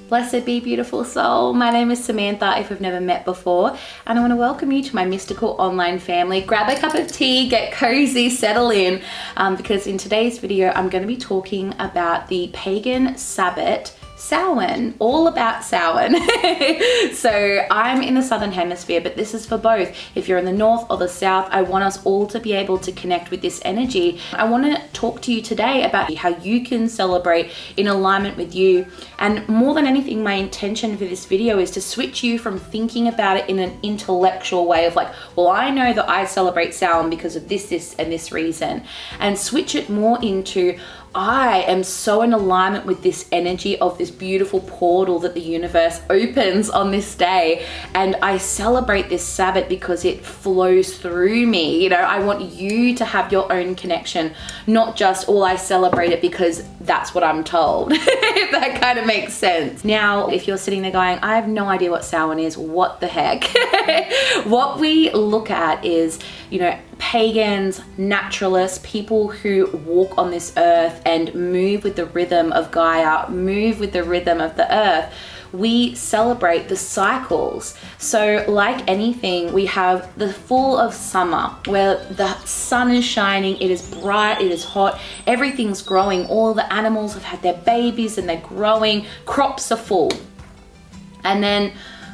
Blessed be, beautiful soul. My name is Samantha, if we've never met before, and I want to welcome you to my mystical online family. Grab a cup of tea, get cozy, settle in, because in today's video, I'm going to be talking about the Pagan Sabbat, Samhain, all about Samhain. So I'm in the Southern Hemisphere, but this is for both. If you're in the North or the South, I want us all to be able to connect with this energy. I want to talk to you today about how you can celebrate in alignment with you. And more than anything, my intention for this video is to switch you from thinking about it in an intellectual way of like, well, I know that I celebrate Samhain because of this, and this reason, and switch it more into, I am so in alignment with this energy of this beautiful portal that the universe opens on this day, and I celebrate this Sabbath because it flows through me. You know, I want you to have your own connection, not just, I celebrate it because that's what I'm told. If that kind of makes sense. Now, if you're sitting there going, I have no idea what Samhain is, what the heck? What we look at is, you know, pagans, naturalists, people who walk on this earth and move with the rhythm of Gaia, move with the rhythm of the earth. We celebrate the cycles. So like anything, we have the full of summer where the sun is shining, it is bright, it is hot, everything's growing, all the animals have had their babies and they're growing, crops are full. And then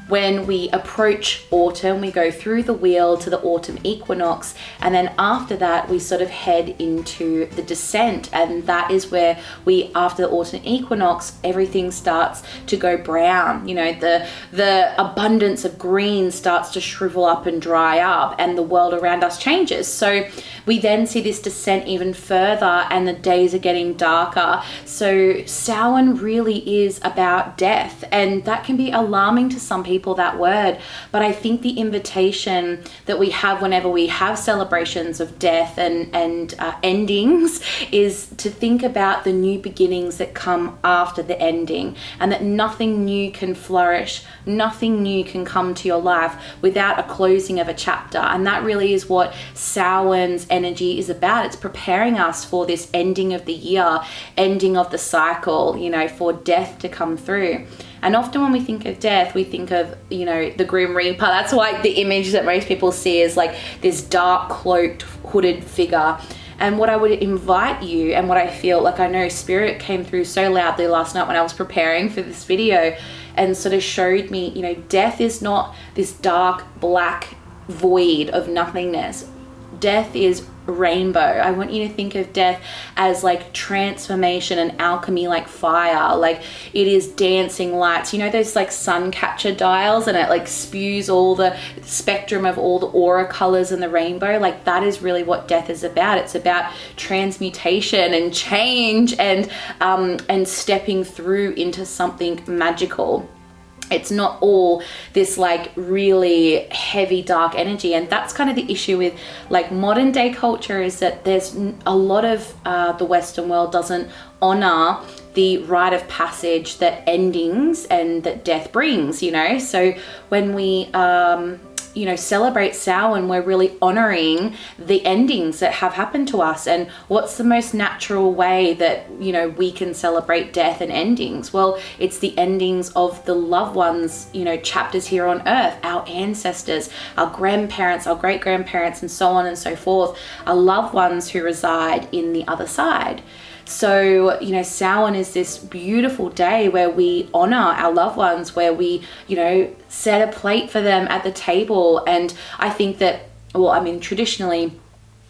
when we approach autumn, we go through the wheel to the autumn equinox, and then after that we sort of head into the descent, and that is where after the autumn equinox, everything starts to go brown. You know, the abundance of green starts to shrivel up and dry up, and the world around us changes. So we then see this descent even further, and the days are getting darker. So Samhain really is about death, and that can be alarming to some people, that word, but I think the invitation that we have whenever we have celebrations of death and endings is to think about the new beginnings that come after the ending, and that nothing new can flourish, nothing new can come to your life without a closing of a chapter. And that really is what Samhain's energy is about. It's preparing us for this ending of the year, ending of the cycle, you know, for death to come through. And often when we think of death, we think of, you know, the Grim Reaper. That's like the image that most people see is like this dark, cloaked, hooded figure. And what I would invite you, and what I feel like, I know Spirit came through so loudly last night when I was preparing for this video and sort of showed me, you know, death is not this dark, black void of nothingness. Death is rainbow. I want you to think of death as like transformation and alchemy, like fire. Like it is dancing lights. You know those like sun catcher dials, and it like spews all the spectrum of all the aura colors in the rainbow. Like that is really what death is about. It's about transmutation and change and stepping through into something magical. It's not all this like really heavy dark energy. And that's kind of the issue with like modern day culture, is that there's a lot of the Western world doesn't honor the rite of passage that endings and that death brings, you know. So when we you know, celebrate Samhain, we're really honoring the endings that have happened to us. And what's the most natural way that, you know, we can celebrate death and endings? Well, it's the endings of the loved ones, you know, chapters here on earth, our ancestors, our grandparents, our great grandparents, and so on and so forth, our loved ones who reside in the other side. So, you know, Samhain is this beautiful day where we honor our loved ones, where we, you know, set a plate for them at the table. And I think that, well, I mean, traditionally,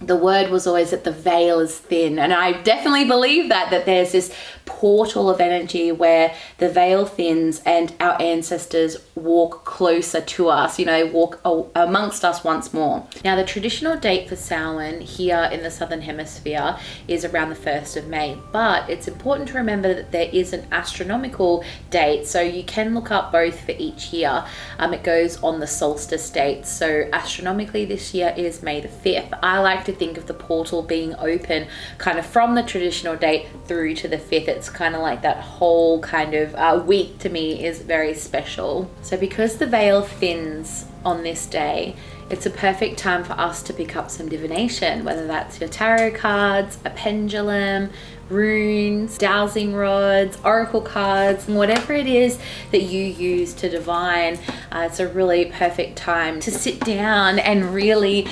the word was always that the veil is thin. And I definitely believe that there's this portal of energy where the veil thins and our ancestors walk closer to us, you know, walk amongst us once more. Now, the traditional date for Samhain here in the Southern Hemisphere is around the 1st of May, but it's important to remember that there is an astronomical date, so you can look up both for each year. It goes on the solstice date, so astronomically this year is May the 5th. I like to think of the portal being open kind of from the traditional date through to the 5th. It's kind of like that whole kind of week to me is very special. So because the veil thins on this day, it's a perfect time for us to pick up some divination, whether that's your tarot cards, a pendulum, runes, dowsing rods, oracle cards, and whatever it is that you use to divine. It's a really perfect time to sit down and really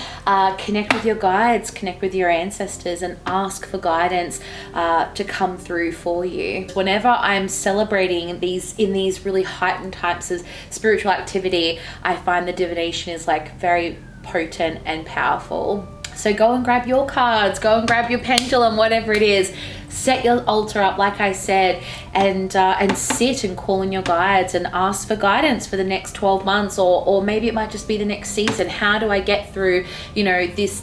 connect with your guides, connect with your ancestors, and ask for guidance to come through for you. Whenever I'm celebrating in these really heightened types of spiritual activity, I find the divination is like very potent and powerful. So go and grab your cards, go and grab your pendulum, whatever it is. Set your altar up, like I said, and sit and call in your guides and ask for guidance for the next 12 months, or maybe it might just be the next season. How do I get through, you know, this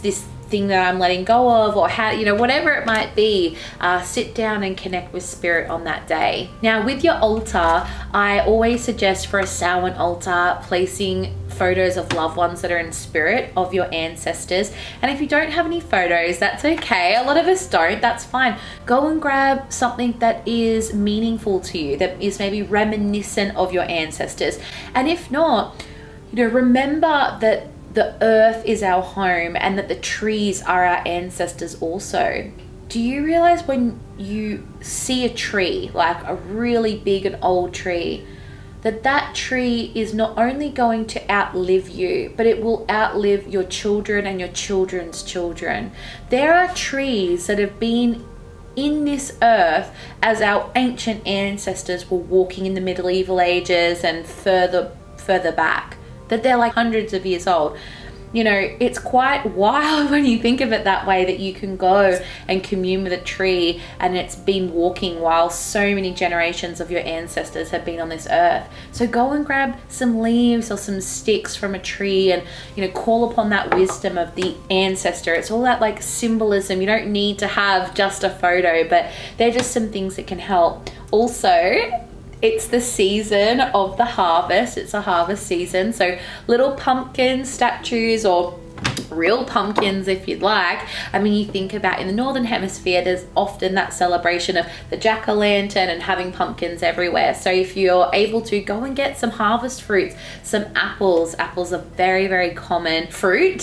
thing that I'm letting go of, or how, you know, whatever it might be. Sit down and connect with spirit on that day. Now with your altar, I always suggest for a Samhain altar placing photos of loved ones that are in spirit, of your ancestors. And if you don't have any photos, that's okay. A lot of us don't, that's fine. Go and grab something that is meaningful to you, that is maybe reminiscent of your ancestors. And if not, you know, remember that the earth is our home and that the trees are our ancestors also. Do you realize when you see a tree, like a really big and old tree, that tree is not only going to outlive you, but it will outlive your children and your children's children. There are trees that have been in this earth as our ancient ancestors were walking in the medieval ages and further back, that they're like hundreds of years old. You know, it's quite wild when you think of it that way, that you can go and commune with a tree and it's been walking while so many generations of your ancestors have been on this earth. So go and grab some leaves or some sticks from a tree and, you know, call upon that wisdom of the ancestor. It's all that like symbolism. You don't need to have just a photo, but they're just some things that can help. Also, it's the season of the harvest. It's a harvest season. So little pumpkin statues, or real pumpkins if you'd like. I mean, you think about in the Northern Hemisphere, there's often that celebration of the jack-o'-lantern and having pumpkins everywhere. So if you're able to, go and get some harvest fruits, some apples. Apples are very, very common fruit.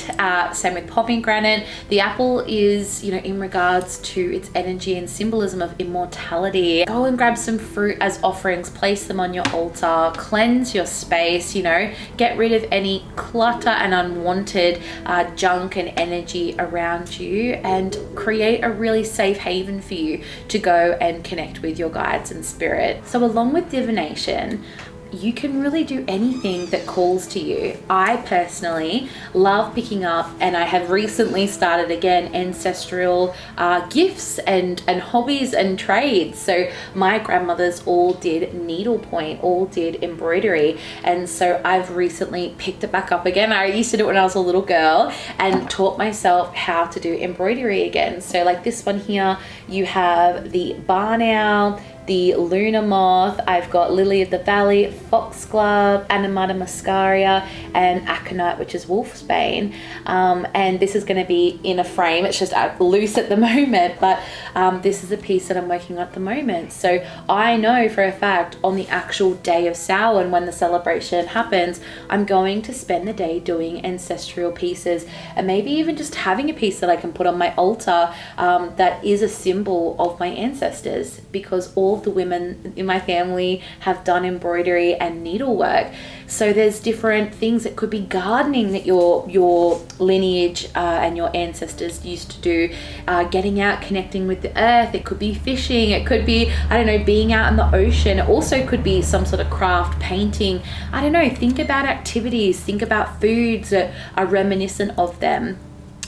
Same with pomegranate. The apple is, you know, in regards to its energy and symbolism of immortality. Go and grab some fruit as offerings, place them on your altar, cleanse your space, you know, get rid of any clutter and unwanted junk and energy around you, and create a really safe haven for you to go and connect with your guides and spirit. So along with divination, you can really do anything that calls to you. I personally love picking up, and I have recently started again, ancestral gifts and hobbies and trades. So my grandmothers all did needlepoint, all did embroidery, and so I've recently picked it back up again. I used to do it when I was a little girl and taught myself how to do embroidery again. So like this one here, you have the barn owl, the lunar moth, I've got lily of the valley, foxglove, Anamata muscaria, and aconite, which is wolf's bane. And this is going to be in a frame. It's just loose at the moment, but this is a piece that I'm working on at the moment. So I know for a fact on the actual day of Samhain, when the celebration happens, I'm going to spend the day doing ancestral pieces, and maybe even just having a piece that I can put on my altar that is a symbol of my ancestors, because all of the women in my family have done embroidery and needlework. So there's different things. It could be gardening that your lineage and your ancestors used to do, getting out, connecting with the earth. It could be fishing. It could be, I don't know, being out in the ocean. It also could be some sort of craft, painting. I don't know, think about activities, think about foods that are reminiscent of them.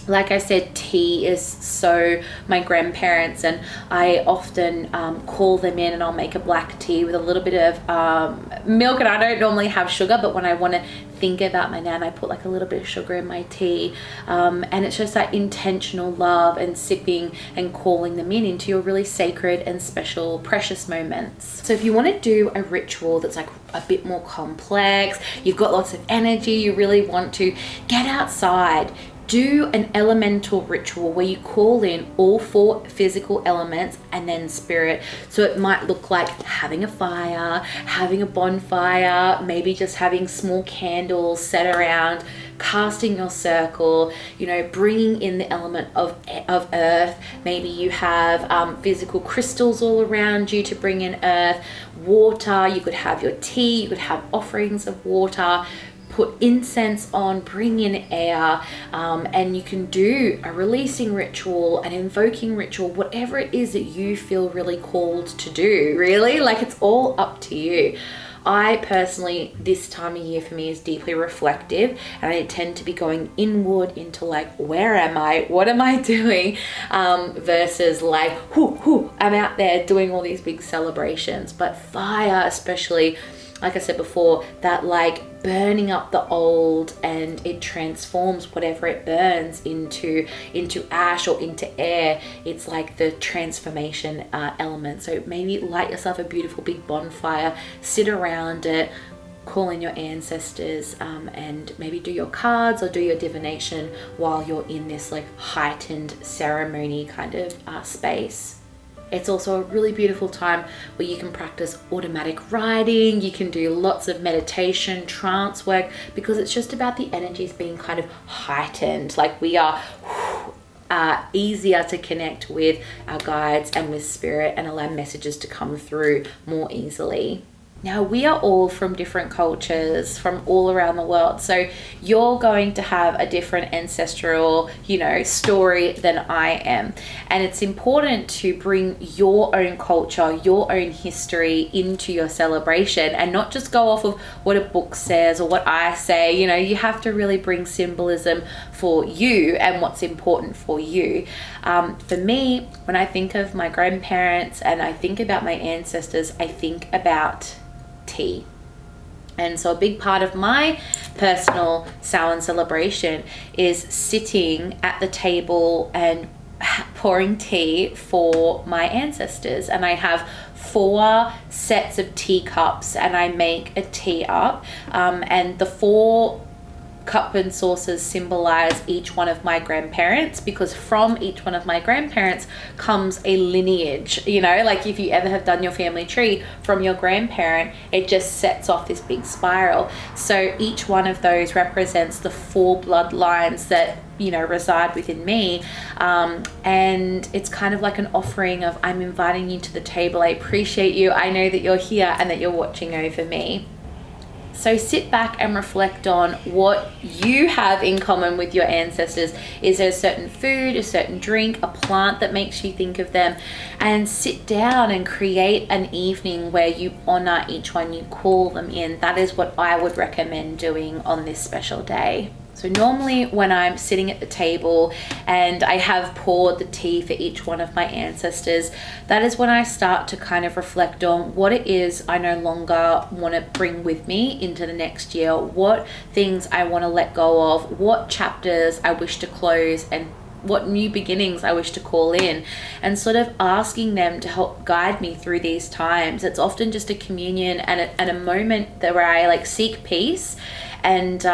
Like I said, tea is so my grandparents, and I often call them in and I'll make a black tea with a little bit of milk, and I don't normally have sugar, but when I want to think about my nan, I put like a little bit of sugar in my tea, and it's just that intentional love and sipping and calling them in into your really sacred and special precious moments. So if you want to do a ritual that's like a bit more complex, you've got lots of energy, you really want to get outside, do an elemental ritual where you call in all 4 physical elements and then spirit. So it might look like having a fire, having a bonfire, maybe just having small candles set around, casting your circle, you know, bringing in the element of earth. Maybe you have physical crystals all around you to bring in earth, water. You could have your tea, you could have offerings of water, put incense on, bring in air, and you can do a releasing ritual, an invoking ritual, whatever it is that you feel really called to do, really. Like, it's all up to you. I personally, this time of year for me is deeply reflective, and I tend to be going inward into like, where am I? What am I doing? Versus like, I'm out there doing all these big celebrations. But fire, especially, like I said before, that like burning up the old, and it transforms whatever it burns into ash or into air. It's like the transformation element. So maybe light yourself a beautiful big bonfire, sit around it, call in your ancestors, and maybe do your cards or do your divination while you're in this like heightened ceremony kind of space. It's also a really beautiful time where you can practice automatic writing, you can do lots of meditation, trance work, because it's just about the energies being kind of heightened. Like, we are easier to connect with our guides and with spirit and allow messages to come through more easily. Now, we are all from different cultures, from all around the world. So you're going to have a different ancestral, you know, story than I am. And it's important to bring your own culture, your own history into your celebration, and not just go off of what a book says or what I say. You know, you have to really bring symbolism for you and what's important for you. For me, when I think of my grandparents and I think about my ancestors, I think about tea. And so a big part of my personal Samhain celebration is sitting at the table and pouring tea for my ancestors. And I have 4 sets of teacups, and I make a tea up, and the 4 cup and saucers symbolize each one of my grandparents, because from each one of my grandparents comes a lineage. You know, like if you ever have done your family tree from your grandparent, it just sets off this big spiral. So each one of those represents the 4 bloodlines that, you know, reside within me, and it's kind of like an offering of, I'm inviting you to the table, I appreciate you, I know that you're here and that you're watching over me. So sit back and reflect on what you have in common with your ancestors. Is there a certain food, a certain drink, a plant that makes you think of them? And sit down and create an evening where you honor each one, you call them in. That is what I would recommend doing on this special day. So normally when I'm sitting at the table and I have poured the tea for each one of my ancestors, that is when I start to kind of reflect on what it is I no longer want to bring with me into the next year, what things I want to let go of, what chapters I wish to close, and what new beginnings I wish to call in, and sort of asking them to help guide me through these times. It's often just a communion and a moment that where I like seek peace and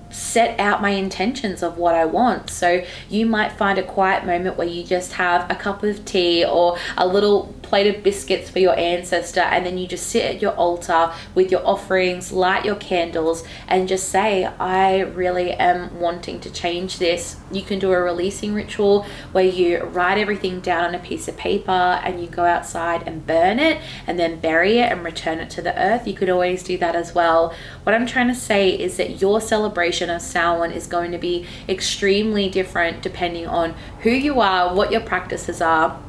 set out my intentions of what I want. So you might find a quiet moment where you just have a cup of tea or a little plate of biscuits for your ancestor, and then you just sit at your altar with your offerings, light your candles, and just say, I really am wanting to change this. You can do a releasing ritual where you write everything down on a piece of paper and you go outside and burn it and then bury it and return it to the earth. You could always do that as well. What I'm trying to say is that your celebration of Samhain is going to be extremely different depending on who you are, what your practices are.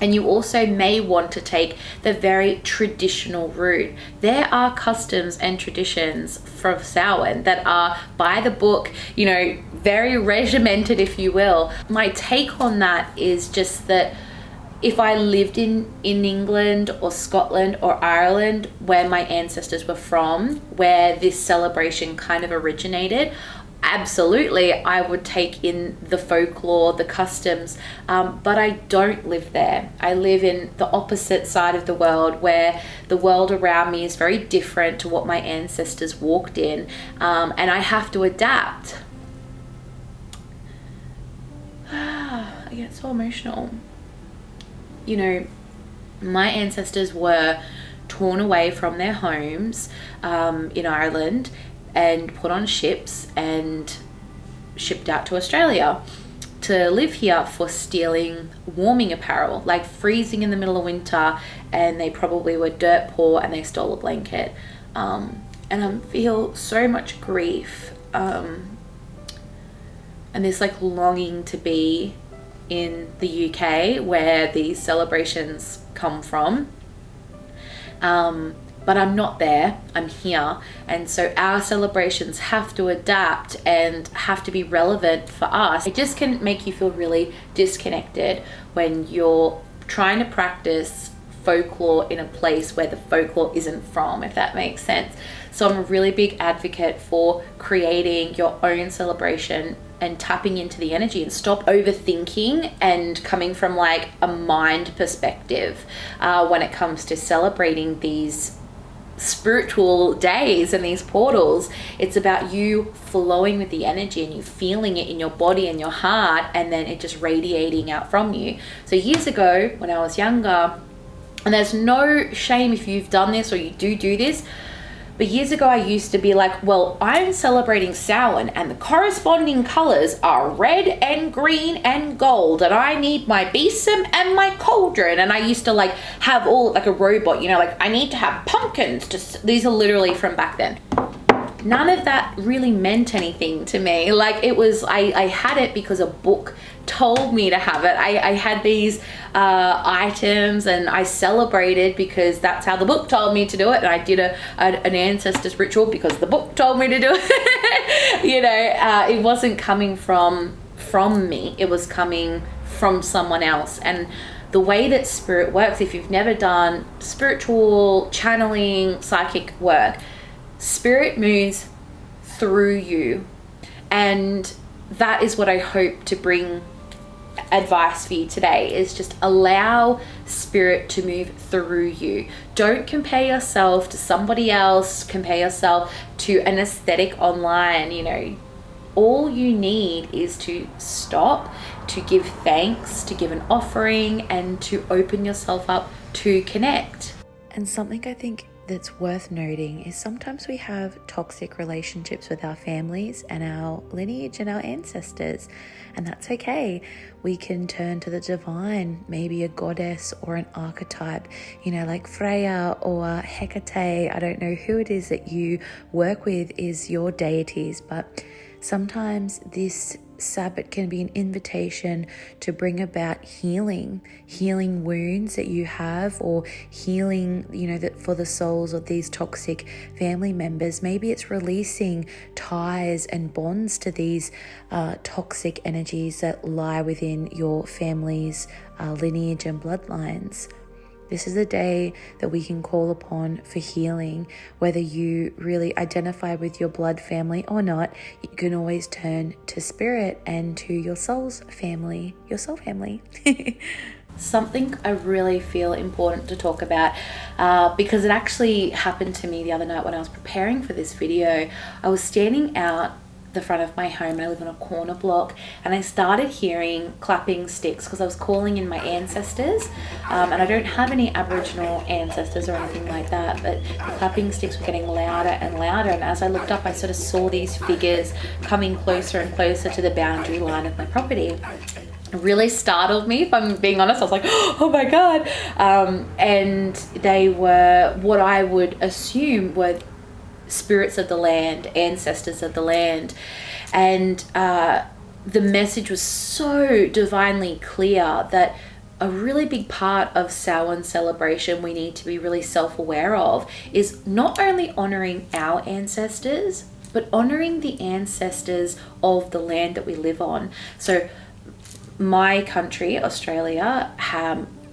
And you also may want to take the very traditional route. There are customs and traditions from Samhain that are by the book, you know, very regimented, if you will. My take on that is just that if I lived in England or Scotland or Ireland, where my ancestors were from, where this celebration kind of originated, absolutely, I would take in the folklore, the customs, but I don't live there. I live in the opposite side of the world, where the world around me is very different to what my ancestors walked in, and I have to adapt. I get so emotional. You know, my ancestors were torn away from their homes in Ireland, and put on ships and shipped out to Australia to live here for stealing warming apparel, like freezing in the middle of winter, and they probably were dirt poor and they stole a blanket. And I feel so much grief and this like longing to be in the UK where these celebrations come from. But I'm not there, I'm here. And so our celebrations have to adapt and have to be relevant for us. It just can make you feel really disconnected when you're trying to practice folklore in a place where the folklore isn't from, if that makes sense. So I'm a really big advocate for creating your own celebration and tapping into the energy, and stop overthinking and coming from like a mind perspective when it comes to celebrating these spiritual days and these portals. It's about you flowing with the energy and you feeling it in your body and your heart, and then it just radiating out from you. So years ago when I was younger, and there's no shame if you've done this or you do this, but years ago I used to be like, well, I'm celebrating Samhain and the corresponding colors are red and green and gold, and I need my besom and my cauldron. And I used to like have all like a robot, you know, like I need to have pumpkins. These are literally from back then. None of that really meant anything to me. Like it was, I had it because a book told me to have it. I had these items and I celebrated because that's how the book told me to do it. And I did an ancestors ritual because the book told me to do it. You know, it wasn't coming from me. It was coming from someone else. And the way that spirit works, if you've never done spiritual channeling, psychic work, spirit moves through you. And that is what I hope to bring advice for you today, is just allow spirit to move through you. Don't compare yourself to somebody else, compare yourself to an aesthetic online. You know, all you need is to stop, to give thanks, to give an offering, and to open yourself up to connect. And something I think that's worth noting is sometimes we have toxic relationships with our families and our lineage and our ancestors, and that's okay. We can turn to the divine, maybe a goddess or an archetype, you know, like Freya or Hecate. I don't know who it is that you work with is your deities, but sometimes this Sabbat can be an invitation to bring about healing wounds that you have, or healing, you know, that for the souls of these toxic family members. Maybe it's releasing ties and bonds to these toxic energies that lie within your family's lineage and bloodlines. This is a day that we can call upon for healing. Whether you really identify with your blood family or not, you can always turn to spirit and to your soul's family, your soul family. Something I really feel important to talk about because it actually happened to me the other night when I was preparing for this video. I was standing out the front of my home and I live on a corner block, and I started hearing clapping sticks because I was calling in my ancestors, and I don't have any Aboriginal ancestors or anything like that, but the clapping sticks were getting louder and louder, and as I looked up I sort of saw these figures coming closer and closer to the boundary line of my property. It really startled me, if I'm being honest. I was like, oh my God. And they were what I would assume were spirits of the land, ancestors of the land. And the message was so divinely clear that a really big part of Samhain celebration we need to be really self-aware of is not only honoring our ancestors, but honoring the ancestors of the land that we live on. So my country, Australia,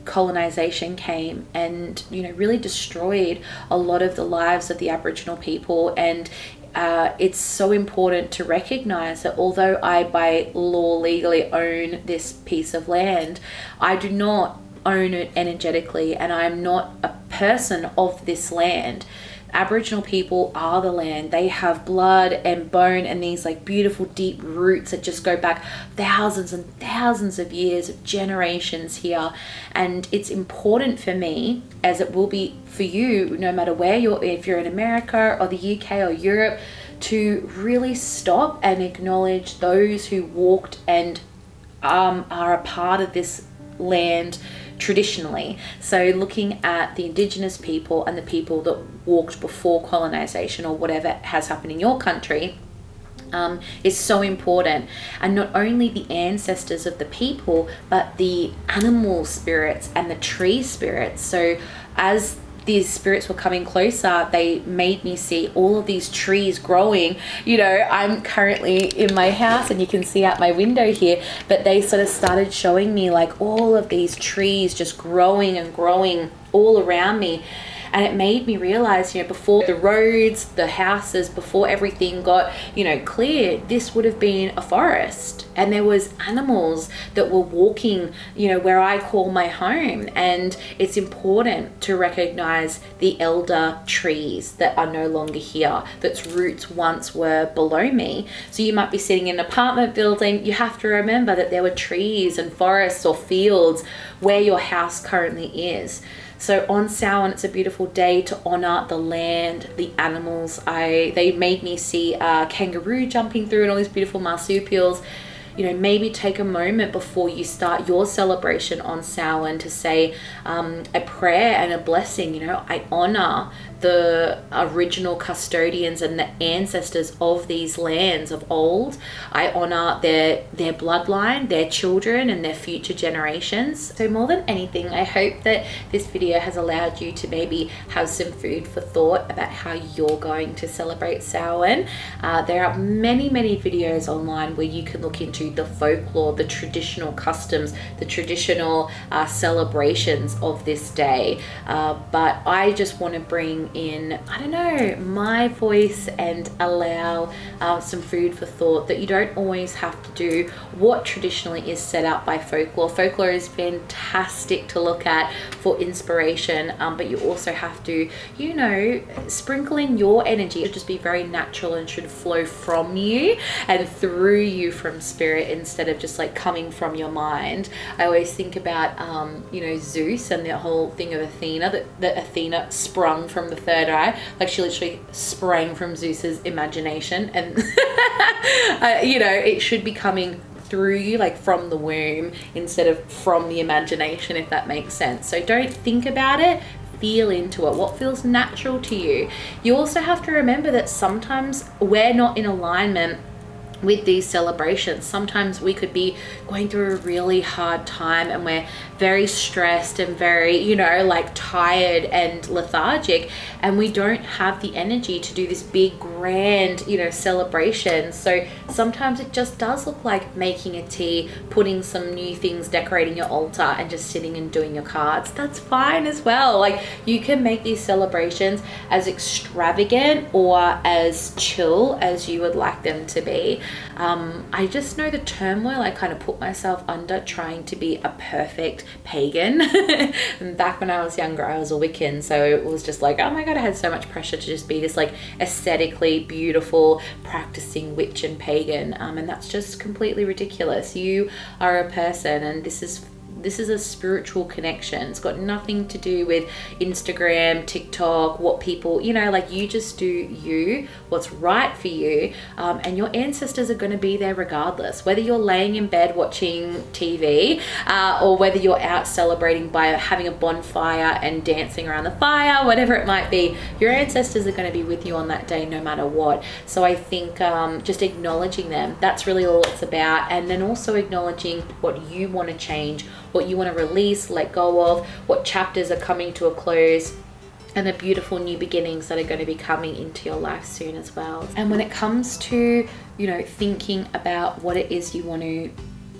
colonization came and, you know, really destroyed a lot of the lives of the Aboriginal people. And it's so important to recognize that although I by law legally own this piece of land, I do not own it energetically, and I'm not a person of this land. Aboriginal people are the land. They have blood and bone and these like beautiful deep roots that just go back thousands and thousands of years, of generations here. And it's important for me, as it will be for you, no matter where if you're in America or the UK or Europe, to really stop and acknowledge those who walked and are a part of this land traditionally. So looking at the indigenous people and the people that walked before colonization or whatever has happened in your country is so important. And not only the ancestors of the people, but the animal spirits and the tree spirits. So as these spirits were coming closer, they made me see all of these trees growing. You know, I'm currently in my house and you can see out my window here, but they sort of started showing me like all of these trees just growing and growing all around me. And it made me realize, you know, before the roads, the houses, before everything got, you know, cleared, this would have been a forest. And there was animals that were walking, you know, where I call my home. And it's important to recognize the elder trees that are no longer here, that's roots once were below me. So you might be sitting in an apartment building. You have to remember that there were trees and forests or fields where your house currently is. So on Samhain, it's a beautiful day to honor the land, the animals. They made me see a kangaroo jumping through and all these beautiful marsupials. You know, maybe take a moment before you start your celebration on Samhain to say a prayer and a blessing. You know, I honor the original custodians and the ancestors of these lands of old. I honor their bloodline, their children, and their future generations. So more than anything, I hope that this video has allowed you to maybe have some food for thought about how you're going to celebrate Samhain. There are many videos online where you can look into the folklore, the traditional customs, the traditional celebrations of this day. But I just want to bring in, I don't know, my voice and allow some food for thought that you don't always have to do what traditionally is set out by folklore. Folklore is fantastic to look at for inspiration, but you also have to, you know, sprinkle in your energy. It should just be very natural and should flow from you and through you from spirit instead of just like coming from your mind. I always think about, you know, Zeus and the whole thing of Athena, that Athena sprung from the third eye. Like she literally sprang from Zeus's imagination, and you know, it should be coming through you, like from the womb instead of from the imagination, if that makes sense. So don't think about it, feel into it, what feels natural to you. You also have to remember that sometimes we're not in alignment with these celebrations. Sometimes we could be going through a really hard time and we're very stressed and very, you know, like tired and lethargic, and we don't have the energy to do this big grand, you know, celebration. So sometimes it just does look like making a tea, putting some new things, decorating your altar, and just sitting and doing your cards. That's fine as well. Like you can make these celebrations as extravagant or as chill as you would like them to be. I just know the turmoil I kind of put myself under trying to be a perfect pagan. And back when I was younger, I was a Wiccan, so it was just like, oh my god, I had so much pressure to just be this like aesthetically beautiful practicing witch and pagan, and that's just completely ridiculous. You are a person, and this is a spiritual connection. It's got nothing to do with Instagram, TikTok, what people, you know, like you just do you, what's right for you, and your ancestors are going to be there regardless. Whether you're laying in bed watching TV or whether you're out celebrating by having a bonfire and dancing around the fire, whatever it might be, your ancestors are going to be with you on that day no matter what. So I think just acknowledging them, that's really all it's about. And then also acknowledging what you want to change, what you want to release, let go of, what chapters are coming to a close, and the beautiful new beginnings that are going to be coming into your life soon as well. And when it comes to, you know, thinking about what it is you want to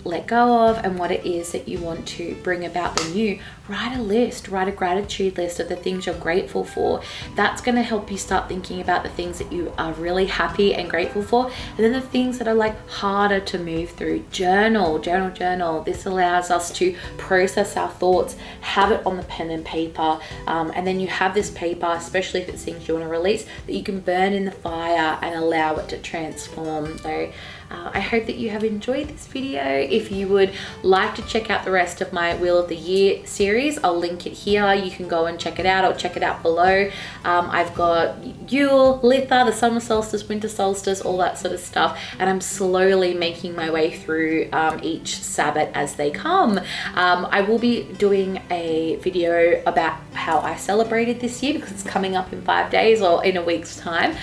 let go of and what it is that you want to bring about the new, write a list, write a gratitude list of the things you're grateful for. That's going to help you start thinking about the things that you are really happy and grateful for, and then the things that are like harder to move through. Journal. This allows us to process our thoughts, have it on the pen and paper, and then you have this paper, especially if it's things you want to release, that you can burn in the fire and allow it to transform. So I hope that you have enjoyed this video. If you would like to check out the rest of my Wheel of the Year series, I'll link it here. You can go and check it out, or check it out below. I've got Yule, Litha, the summer solstice, winter solstice, all that sort of stuff, and I'm slowly making my way through each Sabbat as they come. I will be doing a video about how I celebrated this year, because it's coming up in 5 days or in a week's time,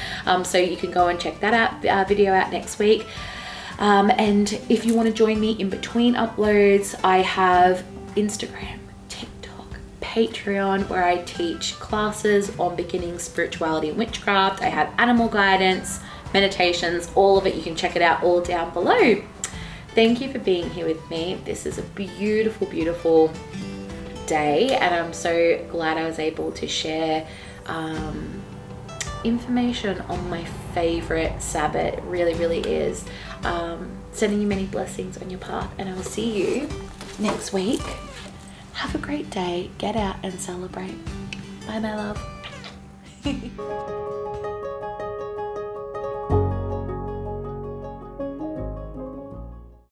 so you can go and check that out, video out next week. And if you want to join me in between uploads, I have Instagram, TikTok, Patreon, where I teach classes on beginning spirituality and witchcraft. I have animal guidance, meditations, all of it. You can check it out all down below. Thank you for being here with me. This is a beautiful, beautiful day, and I'm so glad I was able to share information on my favorite Sabbat. It really, really is. Sending you many blessings on your path, and I will see you next week. Have a great day. Get out and celebrate. Bye, my love.